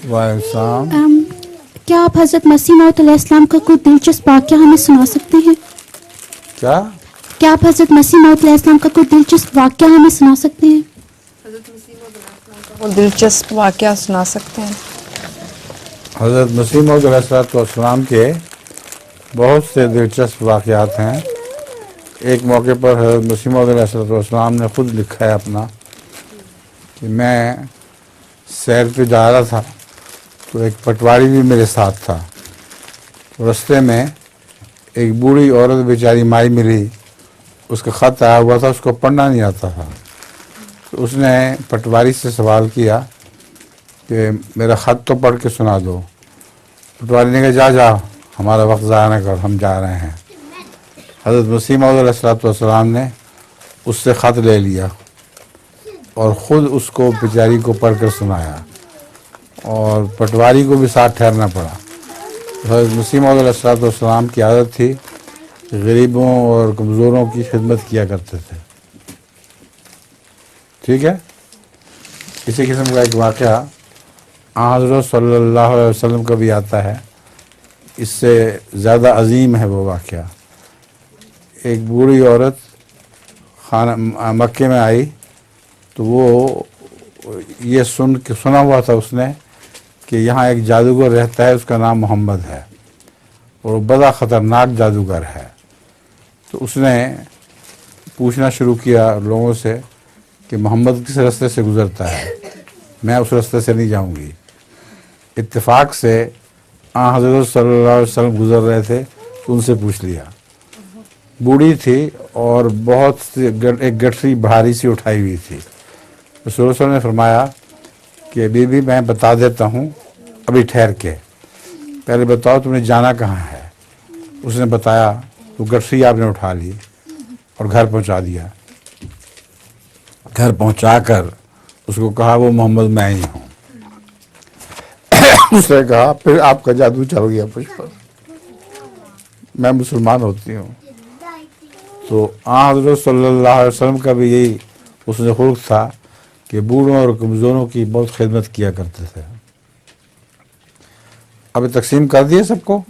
वालेकुम। क्या आप हज़रत मसीह मौऊद अलैहिस्सलाम का कोई दिलचस्प वाक़या हमें सुना सकते हैं? क्या आप हज़रत मसीह मौऊद अलैहिस्सलाम का कोई दिलचस्प वाक़या हमें सुना सकते हैं? वो दिलचस्प वाक़या सुना सकते हैं। हज़रत मसीह मौऊद अलैहिस्सलाम के बहुत से दिलचस्प वाक़यात हैं। एक मौके पर हज़रत मसीह मौऊद अलैहिस्सलाम ने ख़ुद लिखा है अपना कि मैं सैर पे जा रहा था तो एक पटवारी भी मेरे साथ था। तो रास्ते में एक बूढ़ी औरत बेचारी माई मिली, उसका ख़त आया हुआ था, उसको पढ़ना नहीं आता था। तो उसने पटवारी से सवाल किया कि मेरा ख़त तो पढ़ के सुना दो। पटवारी ने कहा जा हमारा वक्त ज़ाया न कर, हम जा रहे हैं। हज़रत मसीह मौऊद अलैहिस्सलाम ने उससे ख़त ले लिया और ख़ुद उसको बेचारी को पढ़ कर सुनाया और पटवारी को भी साथ ठहरना पड़ा। हज़रत मसीह मौऊद अलैहिस्सलाम की आदत थी कि गरीबों और कमज़ोरों की खिदमत किया करते थे। ठीक है, इसी किस्म का एक वाक़या हज़रत सल्लल्लाहु अलैहि वसल्लम का भी आता है, इससे ज़्यादा अजीम है वो वाक़या। एक बूढ़ी औरत मक्के में आई तो वो ये सुना हुआ था उसने कि यहाँ एक जादूगर रहता है, उसका नाम मोहम्मद है और बड़ा ख़तरनाक जादूगर है। तो उसने पूछना शुरू किया लोगों से कि मोहम्मद किस रास्ते से गुज़रता है, मैं उस रास्ते से नहीं जाऊंगी। इत्तेफाक से हज़रत सल्लल्लाहु अलैहि वसल्लम गुज़र रहे थे तो उनसे पूछ लिया। बूढ़ी थी और बहुत एक गठरी भारी सी उठाई हुई थी। रसूल सल्लल्लाहु अलैहि वसल्लम ने फरमाया कि बीबी मैं बता देता हूँ, अभी ठहर के, पहले बताओ तुमने जाना कहाँ है। उसने बताया तो गठरी आपने उठा ली और घर पहुँचा दिया। घर पहुँचा कर उसको कहा वो मोहम्मद मैं ही हूँ। उसने कहा फिर आपका जादू चल गया मुझ पर, मैं मुसलमान होती हूँ। तो हज़रत सल्लल्लाहु अलैहि वसल्लम का भी यही उसने खुल्क था कि बूढ़ों और कमज़ोरों की बहुत खिदमत किया करते थे। अभी तकसीम कर दिए सबको।